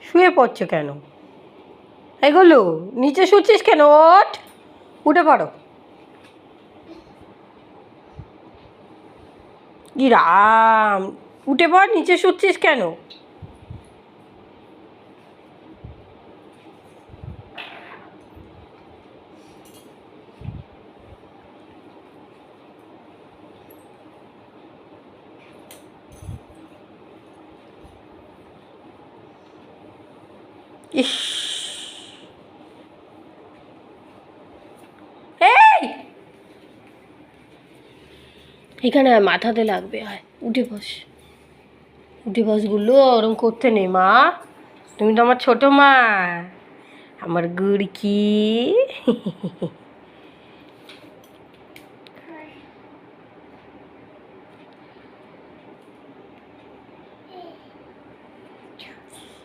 শুয়ে পড়ছো কেন? এগুলো নিচে শুচ্ছিস কেন? ওঠ, উঠে পড়ো। ই রাম, উঠে পড়, নিচে শুচ্ছিস কেন? ইস, এই এখানে মাথাতে লাগবে। আয় উঠে বস, উঠে বসগুলো ওরম করতে নেই মা। তুমি তো আমার ছোটো মা, আমার গুড়কি।